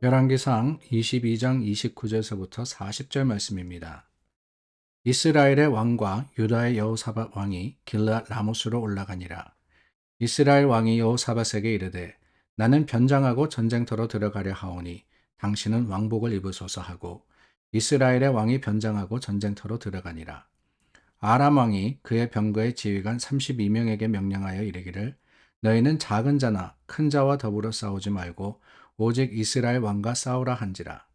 열왕기상 22장 29절서부터 40절 말씀입니다. 이스라엘의 왕과 유다의 여호사밧 왕이 길르앗 라모스로 올라가니라. 이스라엘 왕이 여호사밧에게 이르되 나는 변장하고 전쟁터로 들어가려 하오니 당신은 왕복을 입으소서 하고 이스라엘의 왕이 변장하고 전쟁터로 들어가니라. 아람 왕이 그의 병거의 지휘관 32명에게 명령하여 이르기를 너희는 작은 자나 큰 자와 더불어 싸우지 말고 오직 이스라엘 왕과 싸우라 한지라.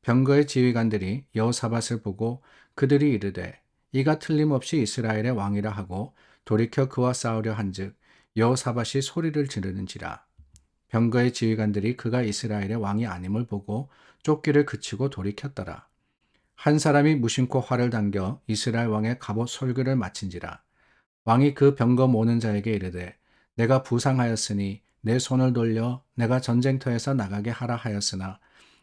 병거의 지휘관들이 여호사밧을 보고 그들이 이르되 이가 틀림없이 이스라엘의 왕이라 하고 돌이켜 그와 싸우려 한즉 여호사밧이 소리를 지르는지라. 병거의 지휘관들이 그가 이스라엘의 왕이 아님을 보고 쫓기를 그치고 돌이켰더라. 한 사람이 무심코 활을 당겨 이스라엘 왕의 갑옷 솔그를 맞힌지라. 왕이 그 병거 모는 자에게 이르되 내가 부상하였으니 내 손을 돌려 내가 전쟁터에서 나가게 하라 하였으나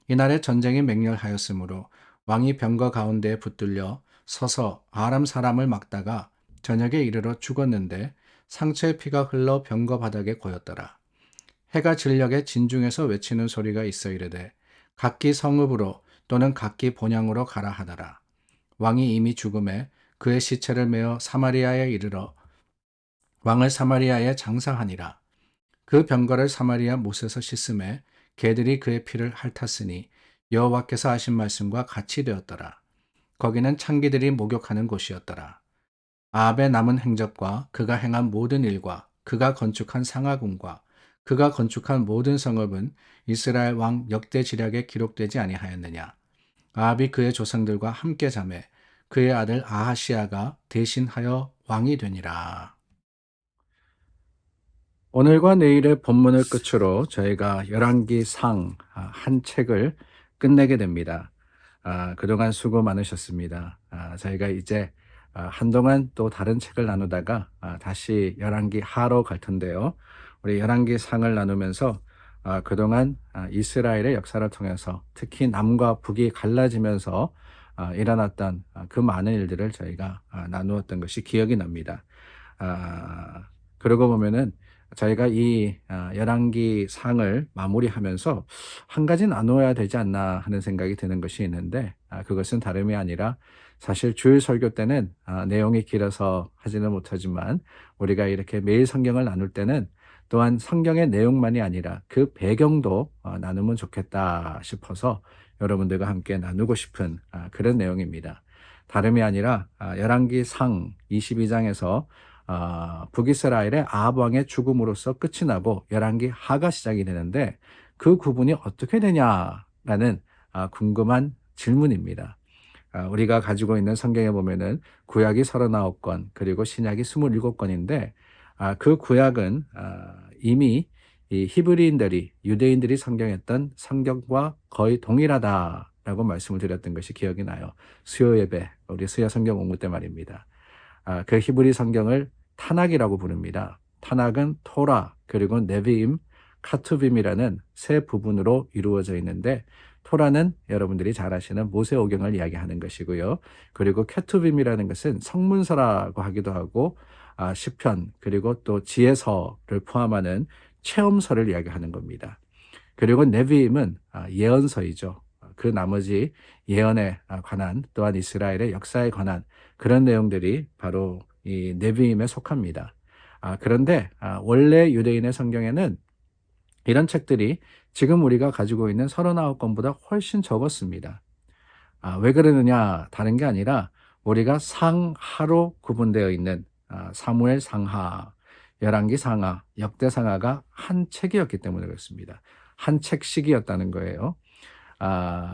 이날에 전쟁이 맹렬하였으므로 왕이 병거 가운데에 붙들려 서서 아람 사람을 막다가 저녁에 이르러 죽었는데 상처의 피가 흘러 병거 바닥에 고였더라. 해가 진녘에 진중에서 외치는 소리가 있어 이르되 각기 성읍으로 또는 각기 본향으로 가라 하더라. 왕이 이미 죽음에 그의 시체를 메어 사마리아에 이르러 왕을 사마리아에 장사하니라. 그 병거를 사마리아 못에서 씻음에 개들이 그의 피를 핥았으니 여호와께서 하신 말씀과 같이 되었더라. 거기는 창기들이 목욕하는 곳이었더라. 아합의 남은 행적과 그가 행한 모든 일과 그가 건축한 상하궁과 그가 건축한 모든 성읍은 이스라엘 왕 역대 지략에 기록되지 아니하였느냐. 아합이 그의 조상들과 함께 자매 그의 아들 아하시아가 대신하여 왕이 되니라. 오늘과 내일의 본문을 끝으로 저희가 열왕기상 한 책을 끝내게 됩니다. 그동안 수고 많으셨습니다. 저희가 이제 한동안 또 다른 책을 나누다가 다시 열왕기 하로 갈 텐데요. 우리 열왕기상을 나누면서 그동안 이스라엘의 역사를 통해서 특히 남과 북이 갈라지면서 일어났던 그 많은 일들을 저희가 나누었던 것이 기억이 납니다. 그러고 보면은 저희가 이 열왕기상을 마무리하면서 한 가지 나누어야 되지 않나 하는 생각이 드는 것이 있는데 그것은 다름이 아니라 사실 주일 설교 때는 내용이 길어서 하지는 못하지만 우리가 이렇게 매일 성경을 나눌 때는 또한 성경의 내용만이 아니라 그 배경도 나누면 좋겠다 싶어서 여러분들과 함께 나누고 싶은 그런 내용입니다. 다름이 아니라 열왕기상 22장에서 북이스라엘의 아합 왕의 죽음으로써 끝이 나고 열왕기 하가 시작이 되는데 그 구분이 어떻게 되냐라는 궁금한 질문입니다. 우리가 가지고 있는 성경에 보면은 구약이 39권 그리고 신약이 27권인데 그 구약은 이미 이 히브리인들이 유대인들이 성경했던 성경과 거의 동일하다라고 말씀을 드렸던 것이 기억이 나요. 수요 예배, 우리 수요 성경 공부 때 말입니다. 그 히브리 성경을 타낙이라고 부릅니다. 타낙은 토라 그리고 네비임, 카투빔이라는 세 부분으로 이루어져 있는데 토라는 여러분들이 잘 아시는 모세오경을 이야기하는 것이고요. 그리고 케투빔이라는 것은 성문서라고 하기도 하고 시편 그리고 또 지혜서를 포함하는 체험서를 이야기하는 겁니다. 그리고 네비임은 예언서이죠. 그 나머지 예언에 관한 또한 이스라엘의 역사에 관한 그런 내용들이 바로 이 네비임에 속합니다. 그런데 원래 유대인의 성경에는 이런 책들이 지금 우리가 가지고 있는 39권보다 훨씬 적었습니다. 왜 그러느냐 다른 게 아니라 우리가 상하로 구분되어 있는 사무엘 상하, 열왕기 상하, 역대 상하가 한 책이었기 때문에 그렇습니다. 한 책씩이었다는 거예요.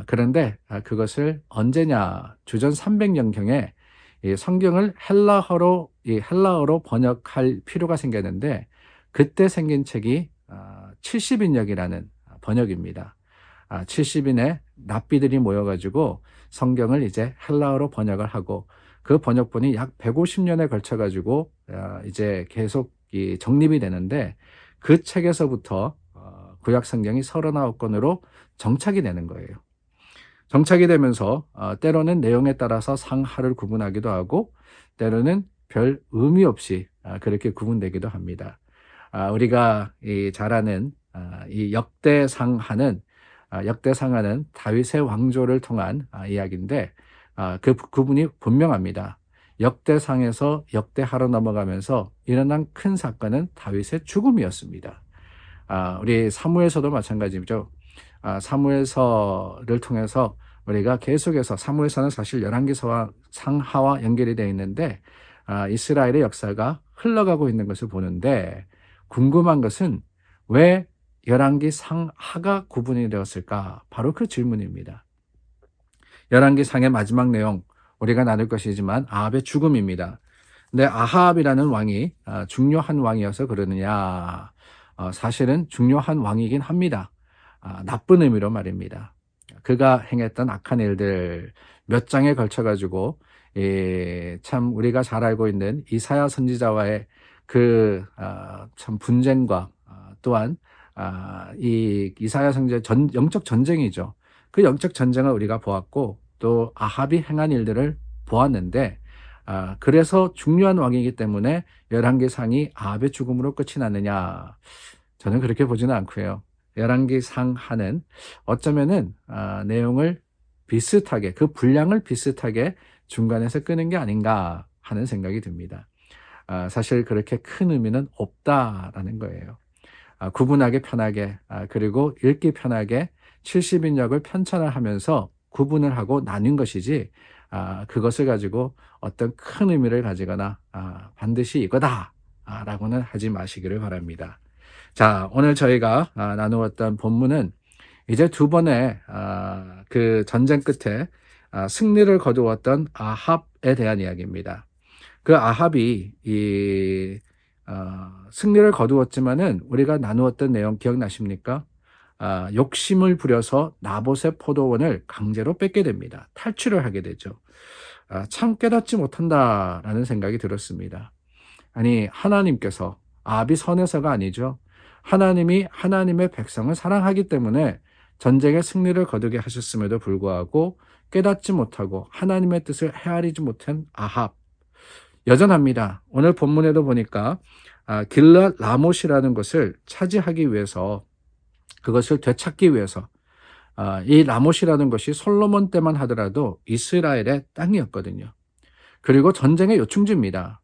그런데 그것을 언제냐 주전 300년경에 이 성경을 헬라어로 번역할 필요가 생겼는데 그때 생긴 책이 70인역이라는 번역입니다. 70인의 랍비들이 모여가지고 성경을 이제 헬라어로 번역을 하고 그 번역본이 약 150년에 걸쳐가지고 이제 계속 정립이 되는데 그 책에서부터 구약 성경이 39권으로 정착이 되는 거예요. 정착이 되면서 때로는 내용에 따라서 상하를 구분하기도 하고 때로는 별 의미 없이 그렇게 구분되기도 합니다. 우리가 잘 아는 이 역대 상하는 역대상하는 다윗의 왕조를 통한 이야기인데 그분이 분명합니다. 역대상에서 역대하로 넘어가면서 일어난 큰 사건은 다윗의 죽음이었습니다. 우리 사무엘서도 마찬가지죠. 사무엘서를 통해서 우리가 계속해서 사무엘서는 사실 열왕기서와 상하와 연결이 되어 있는데 이스라엘의 역사가 흘러가고 있는 것을 보는데 궁금한 것은 왜 열왕기 상하가 구분이 되었을까? 바로 그 질문입니다. 열왕기 상의 마지막 내용 우리가 나눌 것이지만 아합의 죽음입니다. 근데 아합이라는 왕이 중요한 왕이어서 그러느냐? 사실은 중요한 왕이긴 합니다. 나쁜 의미로 말입니다. 그가 행했던 악한 일들 몇 장에 걸쳐가지고 참 우리가 잘 알고 있는 이사야 선지자와의 그 참 분쟁과 또한 이 이사야 선지자 영적 전쟁이죠. 그 영적 전쟁을 우리가 보았고 또 아합이 행한 일들을 보았는데 그래서 중요한 왕이기 때문에 열왕기 상이 아합의 죽음으로 끝이 났느냐? 저는 그렇게 보지는 않고요. 열왕기 상하는 어쩌면은 내용을 비슷하게 그 분량을 비슷하게 중간에서 끄는 게 아닌가 하는 생각이 듭니다. 사실 그렇게 큰 의미는 없다라는 거예요. 구분하기 편하게 그리고 읽기 편하게 70인역을 편찬을 하면서 구분을 하고 나눈 것이지 그것을 가지고 어떤 큰 의미를 가지거나 반드시 이거다 라고는 하지 마시기를 바랍니다. 자, 오늘 저희가 나누었던 본문은 이제 두 번의 그 전쟁 끝에 승리를 거두었던 아합에 대한 이야기입니다. 그 아합이 승리를 거두었지만은 우리가 나누었던 내용 기억나십니까? 욕심을 부려서 나봇의 포도원을 강제로 뺏게 됩니다. 탈취를 하게 되죠. 참 깨닫지 못한다라는 생각이 들었습니다. 아니, 하나님께서 아합이 선해서가 아니죠. 하나님이 하나님의 백성을 사랑하기 때문에 전쟁의 승리를 거두게 하셨음에도 불구하고 깨닫지 못하고 하나님의 뜻을 헤아리지 못한 아합. 여전합니다. 오늘 본문에도 보니까 길랏 라못이라는 것을 차지하기 위해서 그것을 되찾기 위해서 이 라못이라는 것이 솔로몬 때만 하더라도 이스라엘의 땅이었거든요. 그리고 전쟁의 요충지입니다.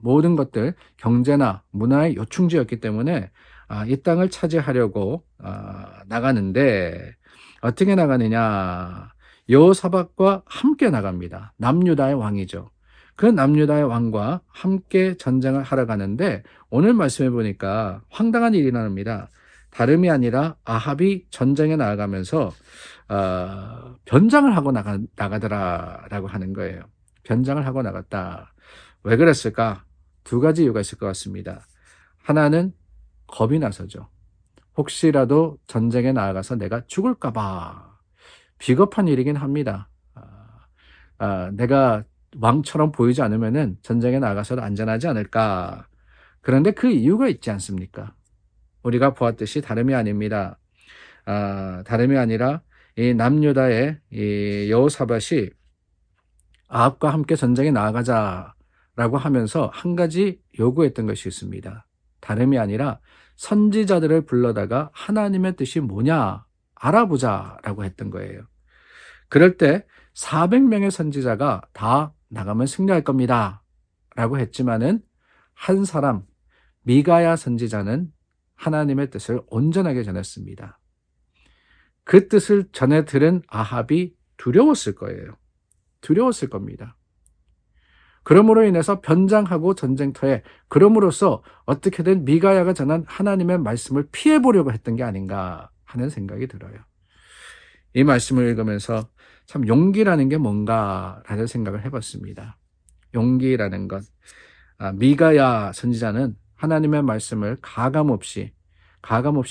모든 것들 경제나 문화의 요충지였기 때문에 이 땅을 차지하려고 나가는데 어떻게 나가느냐? 여호사밧과 함께 나갑니다. 남유다의 왕이죠. 그 남유다의 왕과 함께 전쟁을 하러 가는데 오늘 말씀해 보니까 황당한 일이 일어납니다. 다름이 아니라 아합이 전쟁에 나아가면서 변장을 하고 나가더라라고 하는 거예요. 변장을 하고 나갔다. 왜 그랬을까? 두 가지 이유가 있을 것 같습니다. 하나는 겁이 나서죠. 혹시라도 전쟁에 나아가서 내가 죽을까 봐. 비겁한 일이긴 합니다. 내가 왕처럼 보이지 않으면은 전쟁에 나가서도 안전하지 않을까. 그런데 그 이유가 있지 않습니까? 우리가 보았듯이 다름이 아닙니다. 다름이 아니라 이 남유다의 이 여호사밧이 아합과 함께 전쟁에 나아가자라고 하면서 한 가지 요구했던 것이 있습니다. 다름이 아니라 선지자들을 불러다가 하나님의 뜻이 뭐냐 알아보자라고 했던 거예요. 그럴 때 400명의 선지자가 다 나가면 승리할 겁니다 라고 했지만은 한 사람 미가야 선지자는 하나님의 뜻을 온전하게 전했습니다. 그 뜻을 전해 들은 아합이 두려웠을 거예요. 두려웠을 겁니다. 그러므로 인해서 변장하고 전쟁터에 그럼으로써 어떻게든 미가야가 전한 하나님의 말씀을 피해보려고 했던 게 아닌가 하는 생각이 들어요. 이 말씀을 읽으면서 참 용기라는 게 뭔가라는 생각을 해봤습니다. 용기라는 것. 미가야 선지자는 하나님의 말씀을 가감없이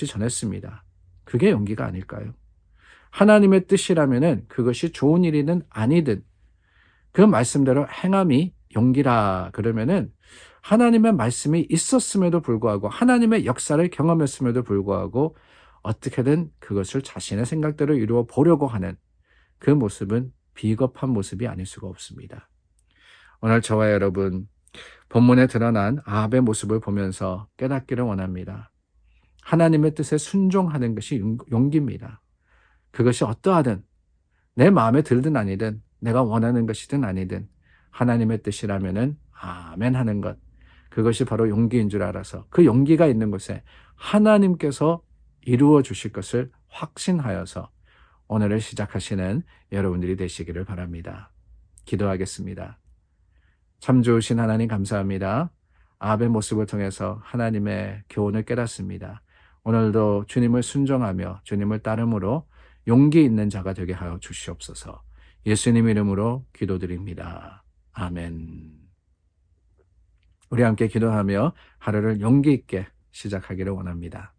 전했습니다. 그게 용기가 아닐까요? 하나님의 뜻이라면은 그것이 좋은 일이든 아니든 그 말씀대로 행함이 용기라 그러면은 하나님의 말씀이 있었음에도 불구하고 하나님의 역사를 경험했음에도 불구하고 어떻게든 그것을 자신의 생각대로 이루어 보려고 하는 그 모습은 비겁한 모습이 아닐 수가 없습니다. 오늘 저와 여러분 본문에 드러난 아합의 모습을 보면서 깨닫기를 원합니다. 하나님의 뜻에 순종하는 것이 용기입니다. 그것이 어떠하든 내 마음에 들든 아니든 내가 원하는 것이든 아니든 하나님의 뜻이라면은 아멘 하는 것. 그것이 바로 용기인 줄 알아서 그 용기가 있는 곳에 하나님께서 이루어 주실 것을 확신하여서 오늘을 시작하시는 여러분들이 되시기를 바랍니다. 기도하겠습니다. 참 좋으신 하나님 감사합니다. 아합의 모습을 통해서 하나님의 교훈을 깨닫습니다. 오늘도 주님을 순종하며 주님을 따름으로 용기 있는 자가 되게 하여 주시옵소서. 예수님 이름으로 기도드립니다. 아멘. 우리 함께 기도하며 하루를 용기 있게 시작하기를 원합니다.